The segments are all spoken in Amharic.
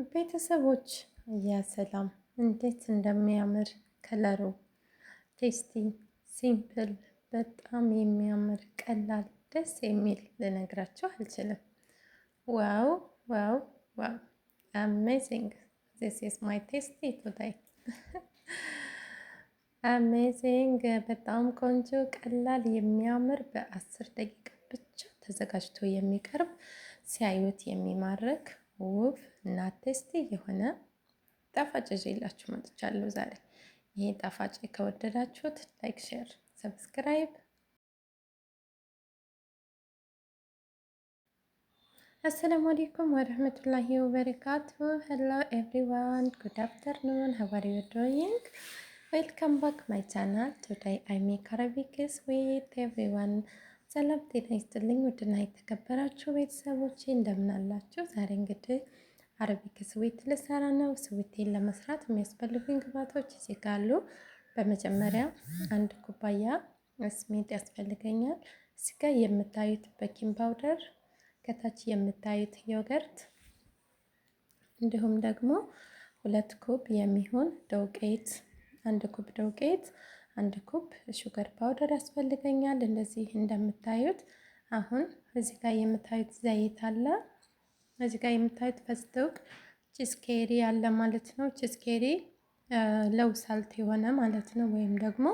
ቤተሰቦች ሰላም እንዴት እንደሚያምር ከለሩ ቴስቲ ሲምፕል በጣም የሚያምር ቀላል ደስ የሚል ልነግራቸው አልችልም። ዋው ዋው ዋው አሜዚንግ ዚስ ኢዝ ማይ ቴስቲ ቱዴይ። አሜዚንግ በጣም ቆንጆ ቀላል የሚያምር በ10 ደቂቃ ብቻ ተዘጋጅቶ የሚቀርብ ሲያዩት የሚማርክ ውብ እና ቴስቲ የሆነ ጣፋጭ ይዤላችሁ መጥቻለሁ ዛሬ። ይሄ ጣፋጭ ከወደዳችሁት ላይክ፣ ሼር፣ ሰብስክራይብ። አሰላሙ አለይኩም ወረህመቱላሂ ወበረካቱ። ሄሎ ኤቭሪዋን ጉድ አፍተርኑን ሃው አር ዩ ዶይንግ? ዌልካም ባክ ማይ ቻናል ቱዴይ አይ ሜክ አረቢክስ ዊዝ ኤቭሪዋን። ሰላም ጤና ይስጥልኝ ውድና የተከበራችሁ ቤተሰቦቼ እንደምን አላችሁ? ዛሬ እንግዲህ አረቢክ ስዊት ልሰራ ነው። ስዊቴን ለመስራት የሚያስፈልጉኝ ግብአቶች እዚህ ጋር አሉ። በመጀመሪያ 1 ኩባያ ስሚጥ ያስፈልገኛል። እዚህ ጋር የምታዩት ቤኪንግ ፓውደር፣ ከታች የምታዩት ዮገርት፣ እንዲሁም ደግሞ 2 ኩብ የሚሆን ዶቄት፣ 1 ኩብ ዶቄት፣ 1 ኩብ ሹገር ፓውደር ያስፈልገኛል። እንደዚህ እንደምታዩት አሁን እዚህ ጋር የምታዩት ዘይት አለ። እዚህ ጋር የምታዩት ፈስቶክ ቺዝኬሪ አለ ማለት ነው። ቺዝኬሪ ለው ሳልት የሆነ ማለት ነው፣ ወይም ደግሞ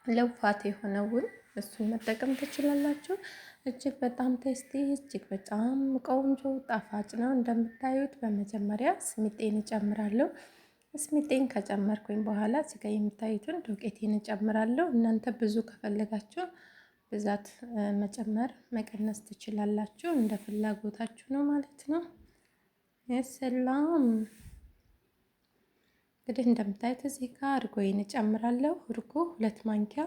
ለው ፋት የሆነውን እሱን መጠቀም ትችላላችሁ። እጅግ በጣም ቴስቲ፣ እጅግ በጣም ቆንጆ ጣፋጭ ነው። እንደምታዩት በመጀመሪያ ስሚጤን እጨምራለሁ። ስሚጤን ከጨመርኩኝ በኋላ እዚህ ጋር የምታዩትን ዱቄቴን እጨምራለሁ። እናንተ ብዙ ከፈለጋችሁ ብዛት መጨመር መቀነስ ትችላላችሁ፣ እንደ ፍላጎታችሁ ነው ማለት ነው። የሰላም እንግዲህ እንደምታዩት እዚህ ጋር እርጎዬን እጨምራለሁ። እርጎ 2 ማንኪያ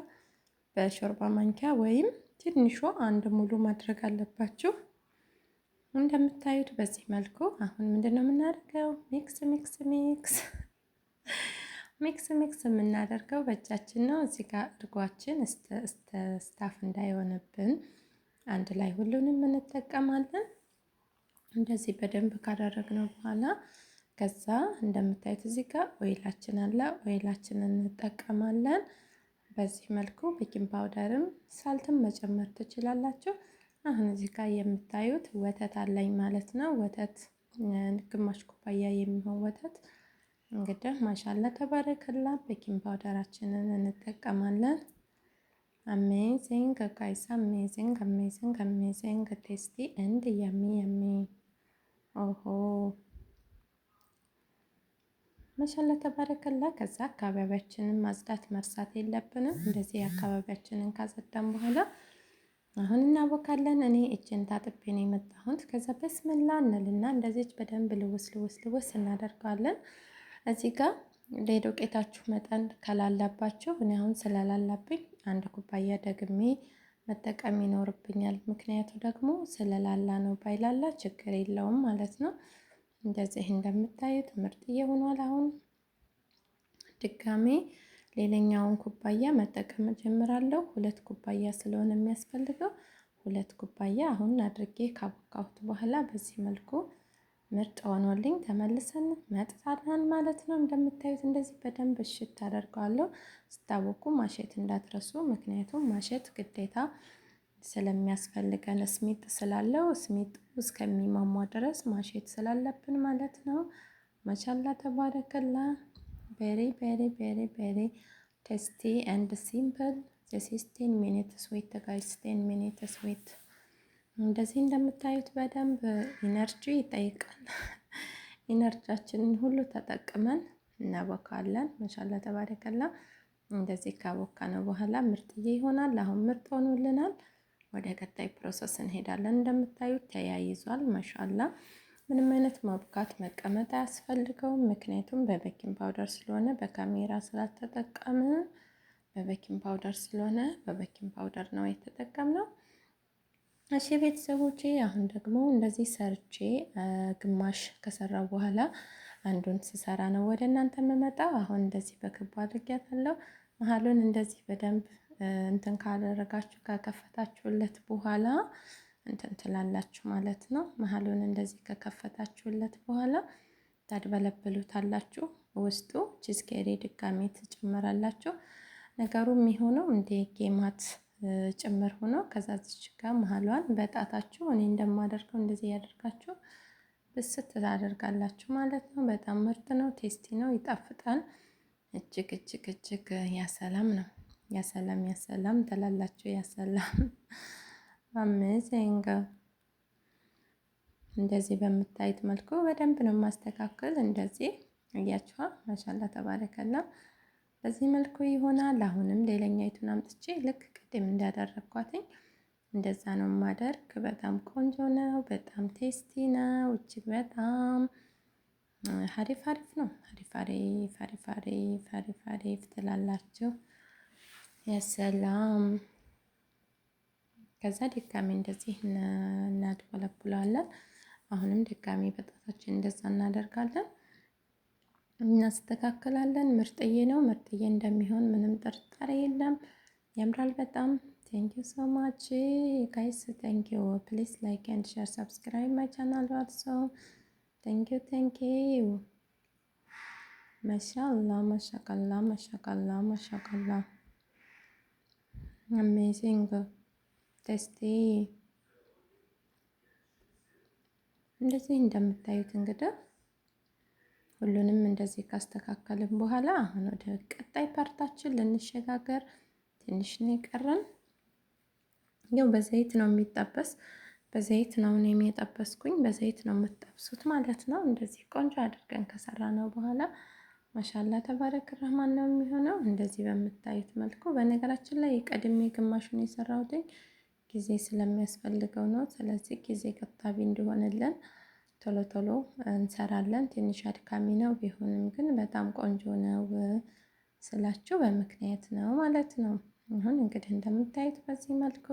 በሾርባ ማንኪያ ወይም ትንሿ 1 ሙሉ ማድረግ አለባችሁ። እንደምታዩት በዚህ መልኩ አሁን ምንድነው የምናደርገው? ሚክስ ሚክስ ሚክስ ሚክስ ሚክስ የምናደርገው በእጃችን ነው። እዚህ ጋር እርጓችን ስታፍ እንዳይሆንብን አንድ ላይ ሁሉንም እንጠቀማለን። እንደዚህ በደንብ ካደረግነው በኋላ ከዛ እንደምታዩት እዚህ ጋር ኦይላችን አለ። ኦይላችንን እንጠቀማለን። በዚህ መልኩ ቤኪንግ ፓውደርም ሳልትም መጨመር ትችላላችሁ። አሁን እዚህ ጋር የምታዩት ወተት አለኝ ማለት ነው። ወተት ግማሽ ኩባያ የሚሆን ወተት እንግዲህ ማሻላ ተባረከላ። ቤኪንግ ፓውደራችንን እንጠቀማለን። አሜዚንግ ጋይስ፣ አሜዚንግ አሜዚንግ አሜዚንግ ቴስቲ ኤንድ ያሚ ያሚ። ኦሆ ማሻላ ተባረከላ። ከዛ አካባቢያችንን ማጽዳት መርሳት የለብንም። እንደዚህ አካባቢያችንን ካጸዳን በኋላ አሁን እናቦካለን። እኔ እጄን ታጥቤ ነው የመጣሁት። ከዛ በስመላ እንልና እንደዚህ በደንብ ልውስ ልውስ ልውስ እናደርገዋለን። እዚህ ጋር የዱቄታችሁ መጠን ከላላባችሁ፣ እኔ አሁን ስለላላብኝ 1 ኩባያ ደግሜ መጠቀም ይኖርብኛል። ምክንያቱ ደግሞ ስለላላ ነው። ባይላላ ችግር የለውም ማለት ነው። እንደዚህ እንደምታዩት ምርጥዬ ሆኗል። አሁን ድጋሜ ሌላኛውን ኩባያ መጠቀም ጀምራለሁ። 2 ኩባያ ስለሆነ የሚያስፈልገው 2 ኩባያ አሁን አድርጌ ካቦካሁት በኋላ በዚህ መልኩ ምርጥ ሆኖልኝ ተመልሰን መጥታለን ማለት ነው። እንደምታዩት እንደዚህ በደንብ እሽት አደርገዋለሁ። ስታቦኩ ማሸት እንዳትረሱ፣ ምክንያቱም ማሸት ግዴታ ስለሚያስፈልገን ስሚጥ ስላለው ስሚጡ እስከሚሟሟ ድረስ ማሸት ስላለብን ማለት ነው። ማሻላ ተባረከላ። ቬሪ ቬሪ ቬሪ ቬሪ ቴስቲ ኤንድ ሲምፕል ዚስ ኢዝ 10 ሚኒትስ ዌት ጋይስ፣ 10 ሚኒትስ ዌት። እንደዚህ እንደምታዩት በደንብ ኢነርጂ ይጠይቃል። ኢነርጂያችንን ሁሉ ተጠቅመን እናቦካለን። ማሻላ ተባረከላ። እንደዚህ ካቦካ ነው በኋላ ምርጥዬ ይሆናል። አሁን ምርጥ ሆኖልናል። ወደ ቀጣይ ፕሮሰስ እንሄዳለን። እንደምታዩት ተያይዟል። ማሻላ ምንም አይነት ማቡካት መቀመጥ አያስፈልገውም። ምክንያቱም በቤኪንግ ፓውደር ስለሆነ በካሜራ ስላልተጠቀምን በቤኪንግ ፓውደር ስለሆነ በቤኪንግ ፓውደር ነው የተጠቀምነው። እሺ ቤተሰቦቼ አሁን ደግሞ እንደዚህ ሰርቼ ግማሽ ከሰራው በኋላ አንዱን ስሰራ ነው ወደ እናንተ የምመጣው። አሁን እንደዚህ በክቡ አድርጌያታለሁ። መሀሉን እንደዚህ በደንብ እንትን ካደረጋችሁ ከከፈታችሁለት በኋላ እንትን ትላላችሁ ማለት ነው። መሀሉን እንደዚህ ከከፈታችሁለት በኋላ ታድበለብሉታላችሁ። ውስጡ ቺዝኬሪ ድጋሜ ትጨምራላችሁ። ነገሩ የሚሆነው እንደ ጌማት ጭምር ሆኖ ከዛ እዚች ጋር መሀሏን በጣታችሁ እኔ እንደማደርገው እንደዚህ ያደርጋችሁ ብስት ታደርጋላችሁ ማለት ነው። በጣም ምርጥ ነው፣ ቴስቲ ነው፣ ይጣፍጣል። እጅግ እጅግ እጅግ ያሰላም ነው። ያሰላም ያሰላም ትላላችሁ። ያሰላም አሜዚንግ። እንደዚህ በምታዩት መልኩ በደንብ ነው ማስተካከል። እንደዚህ እያችኋ ማሻላ ተባረከላ። በዚህ መልኩ ይሆናል። አሁንም ሌላኛይቱን አምጥቼ ልክ ቅድም እንዳደረግኳትኝ እንደዛ ነው ማደርግ። በጣም ቆንጆ ነው። በጣም ቴስቲ ነው። እጅግ በጣም ሀሪፍ ሀሪፍ ነው። ሀሪፍ ሀሪፍ ሀሪፍ ሀሪፍ ሀሪፍ ሀሪፍ ትላላችሁ። ያሰላም። ከዛ ድጋሚ እንደዚህ እናድበለብለዋለን። አሁንም ድጋሚ በጣታችን እንደዛ እናደርጋለን፣ እናስተካክላለን። ምርጥዬ ነው። ምርጥዬ እንደሚሆን ምንም ጥርጣሬ የለም። ያምራል በጣም። ቴንክ ዩ ሶ ማች ጋይስ። ቴንክ ዩ ፕሊዝ ላይክ ኤንድ ሼር ሰብስክራይብ ማይ ቻናል አልሶ። ቴንክ ዩ ማሻአላ ማሻአላ ማሻአላ ማሻአላ አሜዚንግ ቴስቲ። እንደዚህ እንደምታዩት እንግዲህ ሁሉንም እንደዚህ ካስተካከልን በኋላ አሁን ወደ ቀጣይ ፓርታችን ልንሸጋገር ትንሽ ነው የቀረን። ያው በዘይት ነው የሚጠበስ፣ በዘይት ነው እኔም የጠበስኩኝ። በዘይት ነው የምትጠብሱት ማለት ነው። እንደዚህ ቆንጆ አድርገን ከሰራ ነው በኋላ ማሻላ ተባረክ ረህማን ነው የሚሆነው። እንደዚህ በምታዩት መልኩ። በነገራችን ላይ ቀድሜ ግማሹን የሰራሁትኝ ጊዜ ስለሚያስፈልገው ነው። ስለዚህ ጊዜ ቆጣቢ እንዲሆንልን ቶሎ ቶሎ እንሰራለን። ትንሽ አድካሚ ነው፣ ቢሆንም ግን በጣም ቆንጆ ነው ስላችሁ በምክንያት ነው ማለት ነው። አሁን እንግዲህ እንደምታዩት በዚህ መልኩ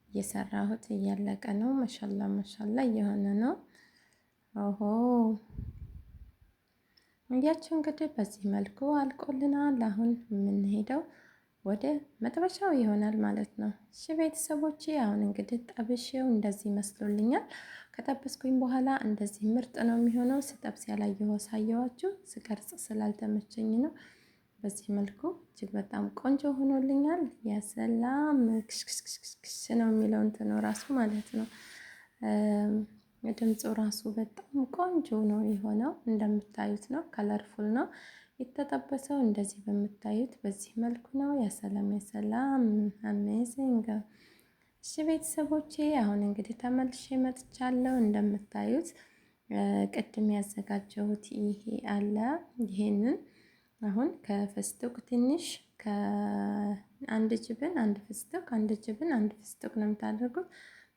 እየሰራሁት እያለቀ ነው። ማሻላ ማሻላ እየሆነ ነው። ኦሆ እያችሁ እንግዲህ በዚህ መልኩ አልቆልናል። አሁን የምንሄደው ወደ መጥበሻው ይሆናል ማለት ነው። እሺ ቤተሰቦቼ፣ አሁን እንግዲህ ጠብሼው እንደዚህ መስሎልኛል። ከጠበስኩኝ በኋላ እንደዚህ ምርጥ ነው የሚሆነው። ስጠብስ ያላየሁ ሳየዋችሁ፣ ስቀርጽ ስላልተመቸኝ ነው። በዚህ መልኩ እጅግ በጣም ቆንጆ ሆኖልኛል። ያሰላም ክሽክሽክሽ ነው የሚለው እንትኑ ራሱ ማለት ነው። ድምፁ ራሱ በጣም ቆንጆ ነው የሆነው። እንደምታዩት ነው፣ ከለርፉል ነው የተጠበሰው። እንደዚህ በምታዩት በዚህ መልኩ ነው። ያሰላም ያሰላም አሜዚንግ። እሺ ቤተሰቦቼ፣ አሁን እንግዲህ ተመልሼ መጥቻለሁ። እንደምታዩት ቅድም ያዘጋጀሁት ይሄ አለ። ይሄንን አሁን ከፍስጥቅ ትንሽ ከአንድ ጅብን አንድ ፍስጥቅ፣ አንድ ጅብን አንድ ፍስጥቅ ነው የምታደርጉት።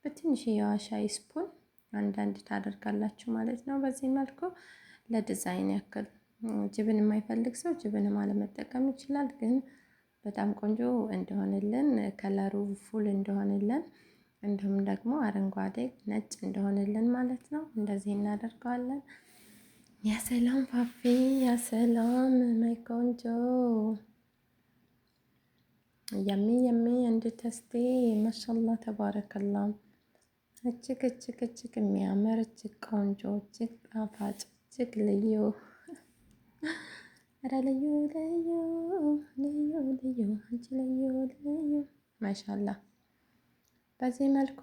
በትንሽ የሻይ ስፑን አንዳንድ ታደርጋላችሁ ማለት ነው። በዚህ መልኩ ለዲዛይን ያክል። ጅብን የማይፈልግ ሰው ጅብንም አለመጠቀም ይችላል። ግን በጣም ቆንጆ እንደሆነልን፣ ከለሩ ፉል እንደሆነልን፣ እንዲሁም ደግሞ አረንጓዴ ነጭ እንደሆነልን ማለት ነው። እንደዚህ እናደርገዋለን። ያሰላም ፋፌ፣ ያሰላም ማይ ቆንጆ፣ የሚ የሚ እንድተስቴ ማሻላ ተባረከላ። እጅግ እጅግ እጅግ የሚያምር እጅግ ቆንጆ እጅግ ጣፋጭ እጅግ ልዩ፣ ኧረ ልዩ ልዩ ልዩ ልዩ አንቺ ልዩ ልዩ ማሻላ። በዚህ መልኩ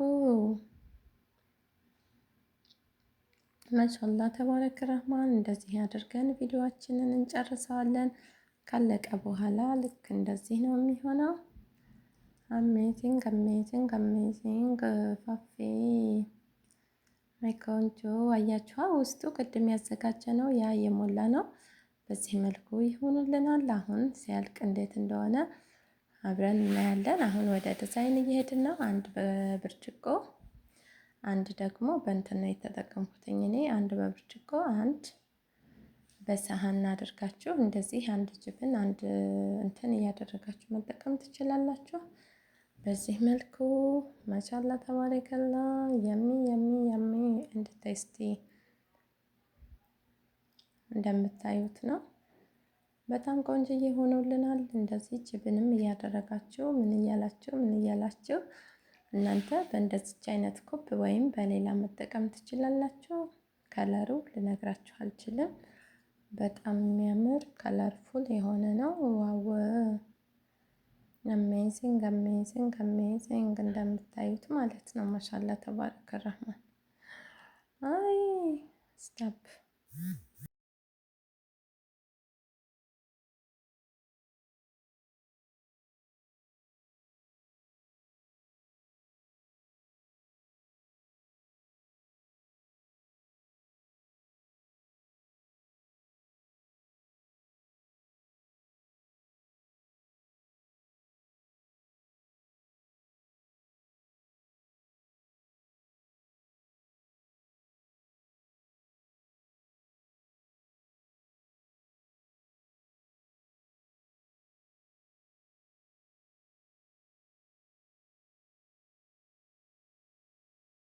ማሻላ ተባረክ ረህማን እንደዚህ አድርገን ቪዲዮአችንን እንጨርሰዋለን። ካለቀ በኋላ ልክ እንደዚህ ነው የሚሆነው። አሜዚንግ አሜዚንግ አሜዚንግ ፋፌ ማይ ቆንጆ። አያችኋ ውስጡ ቅድም ያዘጋጀ ነው ያ የሞላ ነው። በዚህ መልኩ ይሆኑልናል። አሁን ሲያልቅ እንዴት እንደሆነ አብረን እናያለን። አሁን ወደ ዲዛይን እየሄድን ነው። አንድ በብርጭቆ አንድ ደግሞ በእንትን ነው የተጠቀምኩትኝ እኔ። አንድ በብርጭቆ አንድ በሳህን አድርጋችሁ እንደዚህ አንድ ጅብን አንድ እንትን እያደረጋችሁ መጠቀም ትችላላችሁ። በዚህ መልኩ ማሻላ ተባረከላ። የሚ የሚ የሚ እንድታይስቲ እንደምታዩት ነው። በጣም ቆንጆዬ ሆኖልናል። እንደዚህ ጅብንም እያደረጋችሁ ምን እያላችሁ እናንተ በእንደዚች አይነት ኮፕ ወይም በሌላ መጠቀም ትችላላችሁ። ከለሩ ልነግራችሁ አልችልም። በጣም የሚያምር ከለርፉል የሆነ ነው። ዋው አሜዚንግ አሜዚንግ አሜዚንግ እንደምታዩት ማለት ነው። ማሻላ ተባረከ ረህማን። አይ ስታፕ